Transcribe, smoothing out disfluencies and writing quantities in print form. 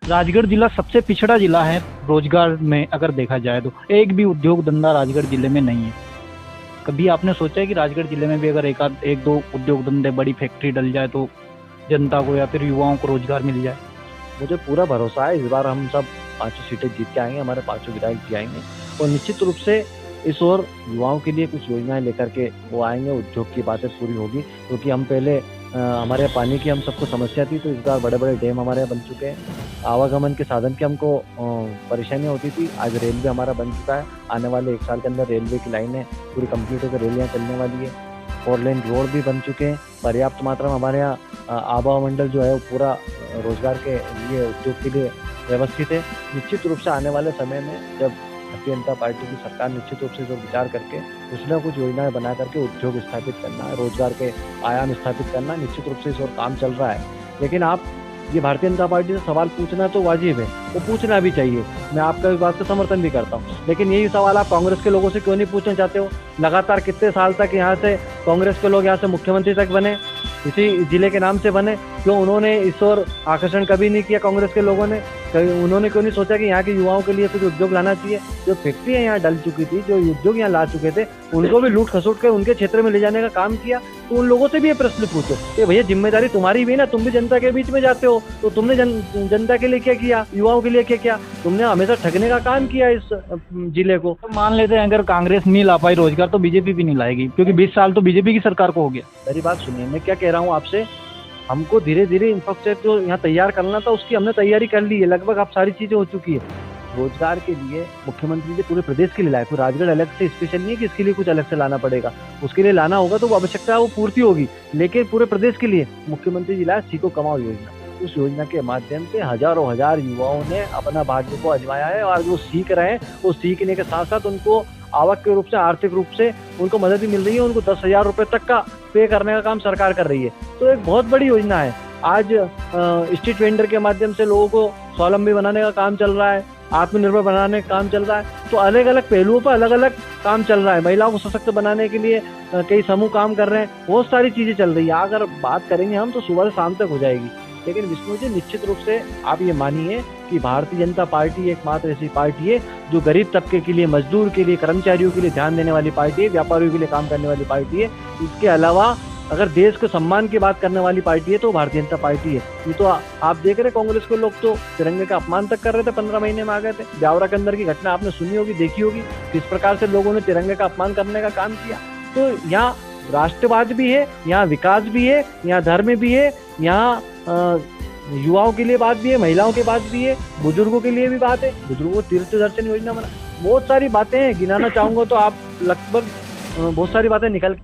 राजगढ़ जिला सबसे पिछड़ा जिला है रोजगार में, अगर देखा जाए तो एक भी उद्योग धंधा राजगढ़ जिले में नहीं है। कभी आपने सोचा है कि राजगढ़ जिले में भी अगर एक दो उद्योग धंधे, बड़ी फैक्ट्री डल जाए तो जनता को या फिर युवाओं को रोजगार मिल जाए? मुझे पूरा भरोसा है, इस बार हम सब 5 सीटें जीत के आएंगे, हमारे 5 विधायक जी आएंगे और निश्चित रूप से इस ओर युवाओं के लिए कुछ योजनाएं लेकर के वो आएंगे। उद्योग की बातें पूरी होगी, क्योंकि हम पहले हमारे यहाँ पानी की हम सबको समस्या थी, तो इस बार बड़े बड़े डैम हमारे यहाँ बन चुके हैं। आवागमन के साधन की हमको परेशानियाँ होती थी, आज रेलवे हमारा बन चुका है। आने वाले 1 साल के अंदर रेलवे की लाइनें पूरी कंप्लीट होकर रेल यहाँ चलने वाली है। 4 लेन रोड भी बन चुके हैं। पर्याप्त मात्रा में हमारे यहाँ आबा मंडल जो है वो पूरा रोजगार के लिए, उद्योग के लिए व्यवस्थित है। निश्चित रूप से आने वाले समय में जब भारतीय जनता पार्टी की सरकार निश्चित रूप से जो विचार करके कुछ न कुछ योजनाएं बना करके उद्योग स्थापित करना, रोजगार के आयाम स्थापित करना, निश्चित रूप से इस ओर काम चल रहा है। लेकिन आप ये भारतीय जनता पार्टी से सवाल पूछना तो वाजिब है, वो पूछना भी चाहिए, मैं आपका इस बात का समर्थन भी करता हूँ। लेकिन यही सवाल आप कांग्रेस के लोगों से क्यों नहीं पूछना चाहते हो? लगातार कितने साल तक यहाँ से कांग्रेस के लोग यहाँ से मुख्यमंत्री तक बने, इसी जिले के नाम से बने, क्यों उन्होंने इस ओर आकर्षण कभी नहीं किया? कांग्रेस के लोगों ने उन्होंने क्यों नहीं सोचा कि यहाँ के युवाओं के लिए कुछ उद्योग लाना चाहिए? जो फैक्ट्रियाँ यहाँ डल चुकी थी, जो उद्योग यहाँ ला चुके थे, उनको भी लूट खसोट कर उनके क्षेत्र में ले जाने का काम किया। तो उन लोगों से भी ये प्रश्न पूछो कि भैया जिम्मेदारी तुम्हारी भी ना, तुम भी जनता के बीच में जाते हो, तो तुमने जनता के लिए क्या किया, युवाओं के लिए क्या किया? तुमने हमेशा ठगने का काम किया इस जिले को। तो मान लेते हैं अगर कांग्रेस नहीं ला पाई रोजगार तो बीजेपी भी नहीं लाएगी, क्योंकि 20 साल तो बीजेपी की सरकार को हो गया। मेरी बात सुनिए, मैं क्या कह रहा हूँ आपसे, हमको धीरे धीरे इंफ्रास्ट्रक्चर जो यहाँ तैयार करना था उसकी हमने तैयारी कर ली है, लगभग अब सारी चीजें हो चुकी है। रोजगार के लिए मुख्यमंत्री जी पूरे प्रदेश के लिए लाए, कोई राजगढ़ अलग से स्पेशल नहीं है कि इसके लिए कुछ अलग से लाना पड़ेगा। उसके लिए लाना होगा तो वो आवश्यकता है, वो पूर्ति होगी, लेकिन पूरे प्रदेश के लिए मुख्यमंत्री जी लाए सीखो कमाओ योजना। उस योजना के माध्यम से हजारों हजार युवाओं ने अपना भाग्य को आजमाया है और जो सीख रहे हैं वो सीखने के साथ साथ उनको आवक के रूप से, आर्थिक रूप से उनको मदद भी मिल रही है। उनको 10,000 रुपये तक का पे करने का काम सरकार कर रही है, तो एक बहुत बड़ी योजना है। आज स्ट्रीट वेंडर के माध्यम से लोगों को स्वावलंबी बनाने का काम चल रहा है, आत्मनिर्भर बनाने का काम चल रहा है। तो अलग अलग पहलुओं पर अलग अलग काम चल रहा है। महिलाओं को सशक्त बनाने के लिए कई समूह काम कर रहे हैं, बहुत सारी चीजें चल रही है। अगर बात करेंगे हम तो सुबह से शाम तक हो जाएगी। लेकिन विष्णु जी, निश्चित रूप से आप ये मानिए कि भारतीय जनता पार्टी एकमात्र ऐसी पार्टी है जो गरीब तबके के लिए, मजदूर के लिए, कर्मचारियों के लिए ध्यान देने वाली पार्टी है, व्यापारियों के लिए काम करने वाली पार्टी है। इसके अलावा अगर देश के सम्मान की बात करने वाली पार्टी है तो भारतीय जनता पार्टी है। ये तो आप देख रहे, कांग्रेस के लोग तो तिरंगे का अपमान तक कर रहे थे, 15 महीने में आ गए थे। ब्यावरा के अंदर की घटना आपने सुनी होगी, देखी होगी, किस प्रकार से लोगों ने तिरंगे का अपमान करने का काम किया। तो यहाँ राष्ट्रवाद भी है, यहाँ विकास भी है, यहाँ धर्म भी है, यहाँ युवाओं के लिए बात भी है, महिलाओं के बात भी है, बुजुर्गों के लिए भी बात है। बुजुर्गों तीर्थ दर्शन योजना बना, बहुत सारी बातें हैं, गिनाना चाहूंगा तो आप लगभग बहुत सारी बातें निकल